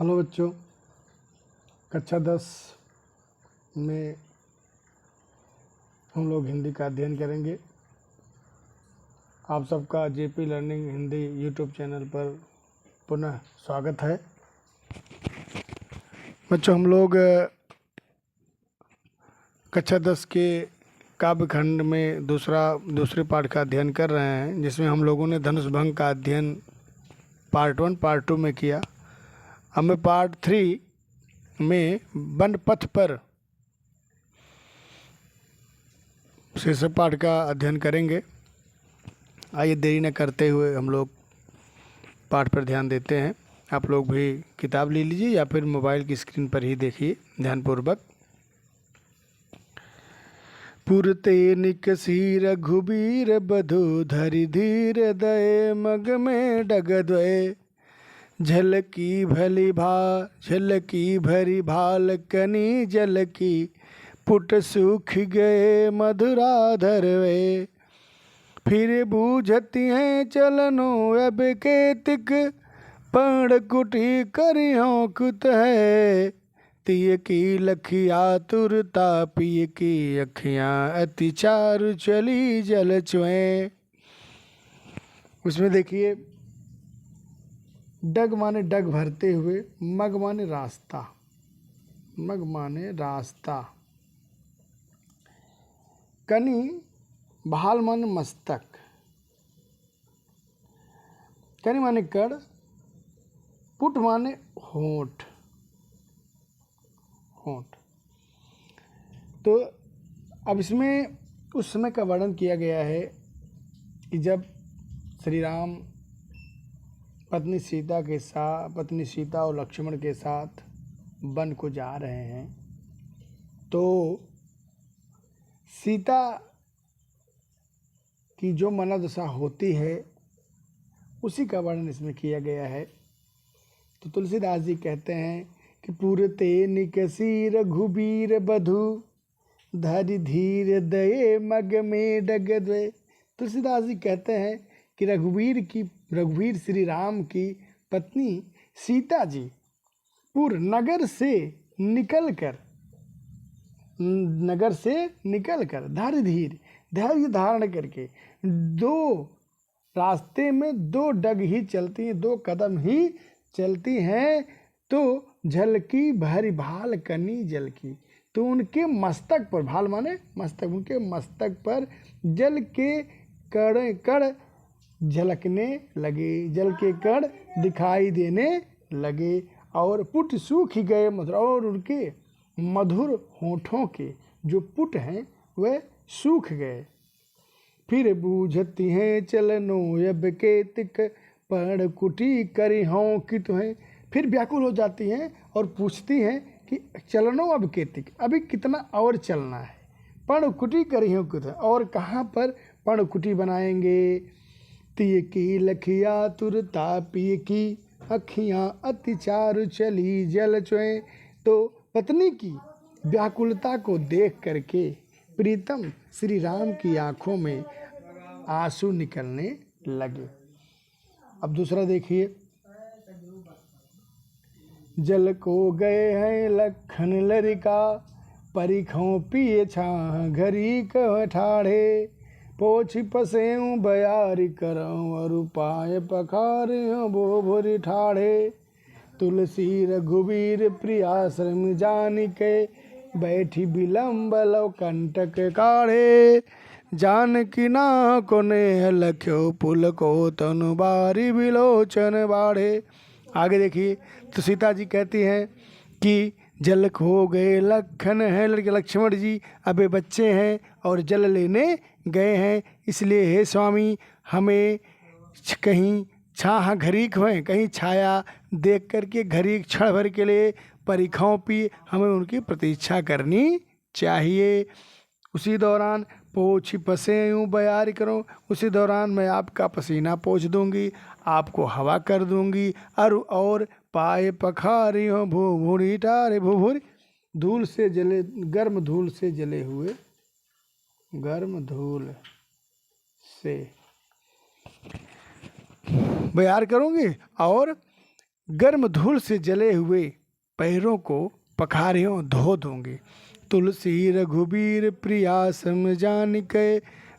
Hello बच्चों, कक्षा 10 में हम लोग हिंदी का अध्ययन करेंगे। आप सबका JP learning Hindi YouTube channel पर पुनः स्वागत है। बच्चों, हम लोग कक्षा 10 के काव्य खंड में दूसरे पाठ का अध्ययन कर रहे हैं, जिसमें हम लोगों ने धनुष भंग का अध्ययन पार्ट 1 पार्ट 2 में किया। अब मैं पार्ट 3 में वन पथ पर शीर्षक पाठ का अध्ययन करेंगे। आइए देरी न करते हुए हम लोग पाठ पर ध्यान देते हैं। आप लोग भी किताब ले लीजिए या फिर मोबाइल की स्क्रीन पर ही देखिए ध्यानपूर्वक। पुरते निकसी रघुबीर बधु धरि धीर दये मग में डगद्वय झलकी भरी भाल कनी जल की पुट सूख गए मधुराधर वे फिर बूझती हैं चलनो अब केतिक पण कुटी करियों कुत है तिय की लखिया तुरता पिय की अखियां अति चारु चली जल चुए। उसमें देखिए, डग माने डग भरते हुए, मग माने रास्ता, मग माने रास्ता, कनी भाल माने मस्तक, कनी माने कड़, पुट माने होंठ, होंठ। तो अब इसमें उस समय का वर्णन किया गया है कि जब श्री राम पत्नी सीता और लक्ष्मण के साथ वन को जा रहे हैं, तो सीता की जो मनोदशा होती है उसी का वर्णन इसमें किया गया है। तो तुलसीदास जी कहते हैं कि पुरते निकसी रघुबीर बधु धरि धीर दये मग में डगद्वय। तुलसीदास जी कहते हैं कि रघुवीर श्री राम की पत्नी सीता जी पूर्व नगर से निकलकर धैर्य धारण करके रास्ते में दो डग ही चलती हैं, 2 कदम ही चलती हैं, तो झलकी भरी भाल कनी जल की, तो उनके मस्तक पर, भाल माने मस्तक, उनके मस्तक पर जल के कण झलकने लगे, जल के कण दिखाई देने लगे और पुट सूख गए मधुर, और उनके मधुर होठों के जो पुट हैं वह सूख गए। फिर बूझती हैं चलनो अब केतिक पण कुटी करी हों कि तुम्हें, फिर व्याकुल हो जाती हैं और पूछती हैं कि चलनो अब केतिक, अभी कितना और चलना है, पण कुटी करी हों कि तुम्हें, और कहाँ पर पण कुटी बनाएंगे। तिय की लखिया तुरता पिय की अखियां अति चारु चली जल चुए। तो पत्नी की व्याकुलता को देख करके प्रीतम श्री राम की आंखों में आंसू निकलने लगे। अब दूसरा देखिए, जल को गए हैं लखन लरिका परिखों पिए छाह घरी कह ठाढ़े पोछि पसेऊं बयारी करऊं और पाए पखारियों बो भोरी ठाढ़े तुलसी रघुवीर प्रियाश्रम जान के बैठी विलम्ब लव कंटक काढ़े जानकी ना को नेह लख्यो पुल को तनु बारी बिलोचन बाढ़े। आगे देखिए, तो सीता जी कहती हैं कि जल खो गए लखन है, लक्ष्मण जी अबे बच्चे हैं और जल लेने गए हैं, इसलिए हे स्वामी हमें कहीं छाह घरीक हुए, कहीं छाया देख करके घरीक क्षण भर के लिए परिखाओं पी हमें उनकी प्रतीक्षा करनी चाहिए। उसी दौरान पोछ पसे यूँ बयारी करो, उसी दौरान मैं आपका पसीना पोंछ दूंगी, आपको हवा कर दूंगी, और पाए पखारी हो भूभूरी टारे भूभूरी, धूल से जले, गर्म धूल से जले हुए, गर्म धूल से बयार करूंगी और गर्म धूल से जले हुए पैरों को पखारियों धो दूंगी। तुलसी रघुबीर प्रिया सम जान के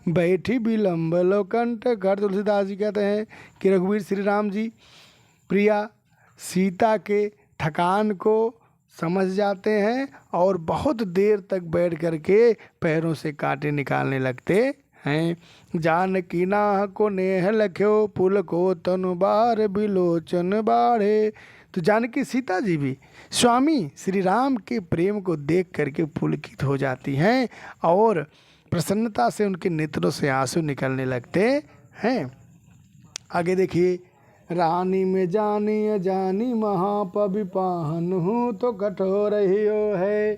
बैठी विलम्ब लो कंठ कर। तुलसीदास जी कहते हैं कि रघुवीर श्री राम जी प्रिया सीता के थकान को समझ जाते हैं और बहुत देर तक बैठ करके पैरों से कांटे निकालने लगते हैं। जानकी नाह को नेह लख्यो पुल को तनु बार बिलोचन बाढ़े। तो जानकी सीता जी भी स्वामी श्री राम के प्रेम को देख करके पुलकित हो जाती हैं और प्रसन्नता से उनके नेत्रों से आंसू निकलने लगते हैं। आगे देखिए, रानी में जानी अजानी महापविपाहन हूँ तो कठोर हियो है।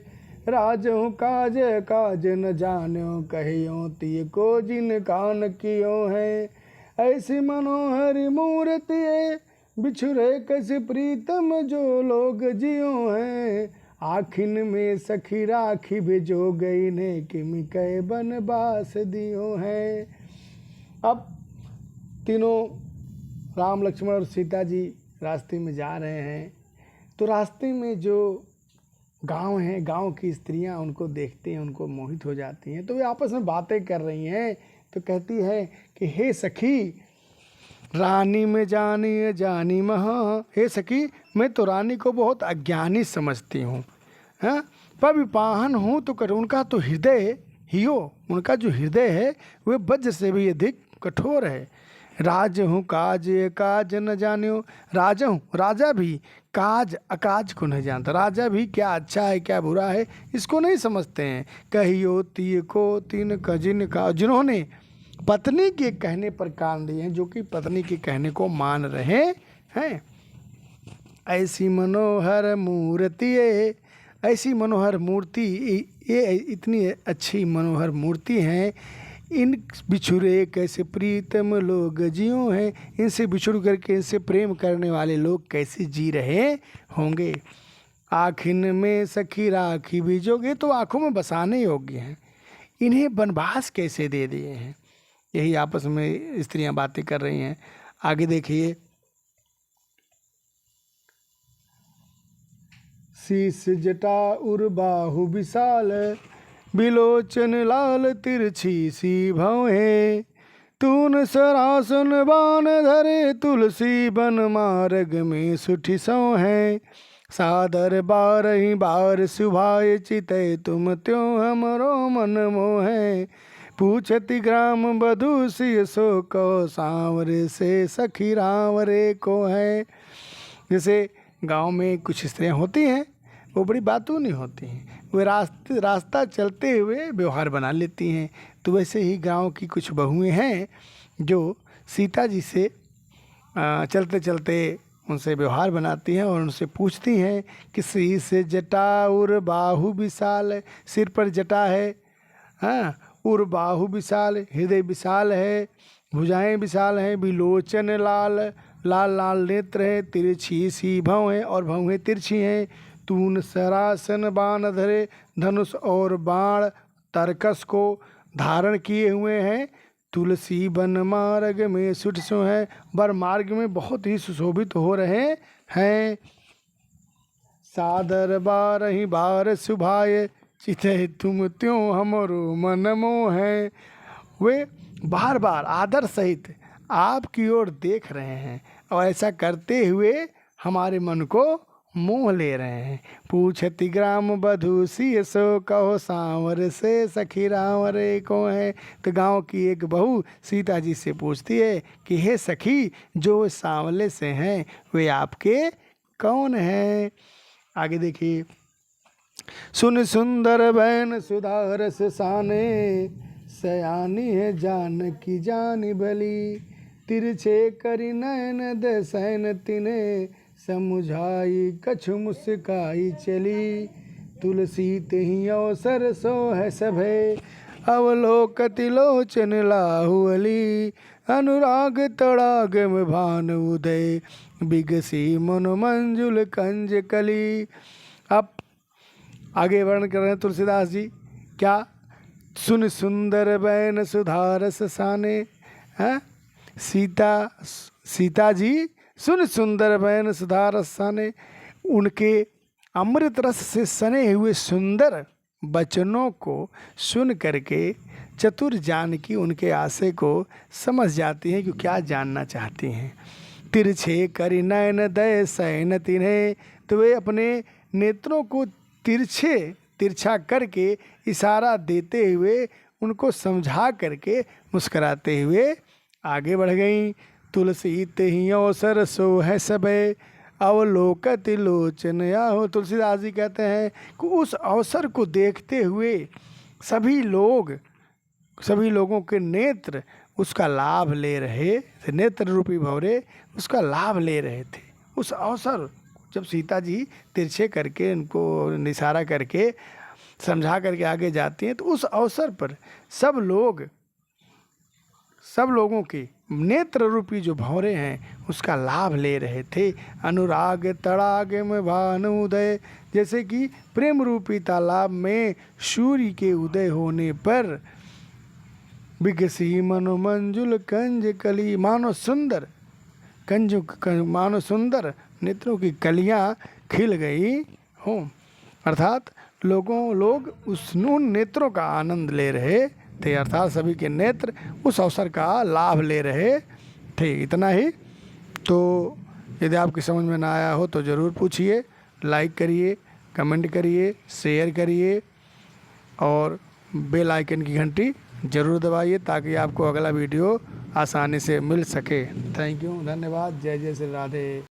राज हूँ काज काज न जान्यो कहियो तिय को जिन कान कियो है। ऐसी मनोहरी मूर्ति बिछुरे कैसे प्रीतम जो लोग जियो हैं। आखिन में सखी राखी भेजो गई ने किमि कह बनवास दियो है। अब तीनों राम लक्ष्मण और सीता जी रास्ते में जा रहे हैं, तो रास्ते में जो गांव हैं, गांव की स्त्रियां उनको देखते हैं, उनको मोहित हो जाती हैं। तो वे आपस में बातें कर रही हैं, तो कहती है कि हे सखी रानी में जानी जानी महा। हे सखी मैं तो रानी को बहुत अज्ञानी समझती हूँ, हाँ पविपाहन हूँ तो कर। उनका तो हृदय हियो, उनका जो हृदय है वह वज्र से भी अधिक कठोर है। राज हूँ काज काज न जान्यो। राजा हूँ, राजा भी काज अकाज को नहीं जानता। राजा भी क्या अच्छा है क्या बुरा है इसको नहीं समझते हैं। कहियो तिय को तीन कजिन का, जिन्होंने पत्नी के कहने पर कान दिए हैं, जो कि पत्नी के कहने को मान रहे हैं। ऐसी मनोहर मूर्ति, ऐसी मनोहर मूर्ति, ये इतनी अच्छी मनोहर मूर्ति हैं। इन बिछुरे कैसे प्रीतम लोग जियो हैं। इनसे बिछुड़ करके इनसे प्रेम करने वाले लोग कैसे जी रहे होंगे। आखिन में सखी राखी बीजोगे, तो आँखों में बसाने योग्य हैं, इन्हें वनवास कैसे दे दिए हैं। यही आपस में स्त्रियां बातें कर रही हैं। आगे देखिए, शीस जटा उर बाहु विशाल बिलोचन लाल तिरछी सी भवें। तून सरासन बान धरे तुलसी बन मार्ग में सुठी सौ है। सादर बारही बार सुभाए चितय तुम त्यों हमरो मन मोहे। पूछती ग्राम बधू सिय सो को सांवरे से सखी रावरे को है। जैसे गांव में कुछ स्त्रियां होती हैं, वो बड़ी बातों नहीं होती हैं, वे रास्ता चलते हुए व्यवहार बना लेती हैं। तो वैसे ही गांव की कुछ बहुएं हैं जो सीता जी से चलते चलते उनसे व्यवहार बनाती हैं और उनसे पूछती हैं कि सी से जटा उर बाहु विशाल, सिर पर जटा है, हाँ उर बाहु विशाल, हृदय विशाल है, भुजाएं विशाल हैं, बिलोचन लाल, लाल लाल नेत्र है, तिरछी सी भवें और भवें तिरछी हैं। तून सरासन बाण धरे, धनुष और बाण तरकस को धारण किए हुए हैं। तुलसी बन मार्ग में सुठसो है, वर मार्ग में बहुत ही सुशोभित हो रहे हैं। सादर बारही बार सुभाए चितै तुम त्यों हमरो मन मोह है। वे बार बार आदर सहित आपकी ओर देख रहे हैं और ऐसा करते हुए हमारे मन को मोह ले रहे हैं। पूछती ग्राम बधू सिय सो कहो सांवर से सखी रावरे को है। तो गांव की एक बहू सीता जी से पूछती है कि हे सखी, जो सांवले से हैं वे आपके कौन हैं। आगे देखिए, सुन सुंदर बैन सुधारस साने, सयानी है जानकी जानी भली। तिरछे करी नयन दसैन तिने, समुझाई कछु मुस्काई चली। तुलसी तेहि अवसर सो है सभे, अवलोकति लोचन लाहुअली। अनुराग तड़ाग में भान उदय, बिगसी मनो मंजुल कंज कली। अब आगे वर्णन कर रहे हैं तुलसीदास जी, क्या सुन सुंदर बैन सुधारस साने। सीता जी सुन सुंदर बैन सुधा रसाने, उनके अमृत रस से सने हुए सुंदर वचनों को सुन करके चतुर जानकी उनके आशय को समझ जाती हैं कि क्या जानना चाहती हैं। तिरछे करि नयन दय सैन तिन्हें, तो वे अपने नेत्रों को तिरछा करके इशारा देते हुए उनको समझा करके मुस्कराते हुए आगे बढ़ गईं। तुलसी तेहि अवसर सो है सबे, अवलोकत लोचन आहो। तुलसीदास जी कहते हैं कि उस अवसर को देखते हुए सभी लोगों के नेत्र उसका लाभ ले रहे थे, नेत्र रूपी भंवरे उसका लाभ ले रहे थे। उस अवसर जब सीता जी तिरछे करके उनको इशारा करके समझा करके आगे जाती हैं, तो उस अवसर पर सब लोगों के नेत्र रूपी जो भंवरे हैं उसका लाभ ले रहे थे। अनुराग तड़ाग में भानु उदय, जैसे कि प्रेम रूपी तालाब में सूर्य के उदय होने पर बिकसी मनो मंजुल कंज कली, मानो सुंदर नेत्रों की कलियां खिल गई हों। अर्थात लोग उस उन नेत्रों का आनंद ले रहे थे, अर्थात सभी के नेत्र उस अवसर का लाभ ले रहे थे। इतना ही। तो यदि आपकी समझ में ना आया हो तो ज़रूर पूछिए, लाइक करिए, कमेंट करिए, शेयर करिए और बेल आइकन की घंटी ज़रूर दबाइए ताकि आपको अगला वीडियो आसानी से मिल सके। थैंक यू, धन्यवाद। जय जय श्री राधे।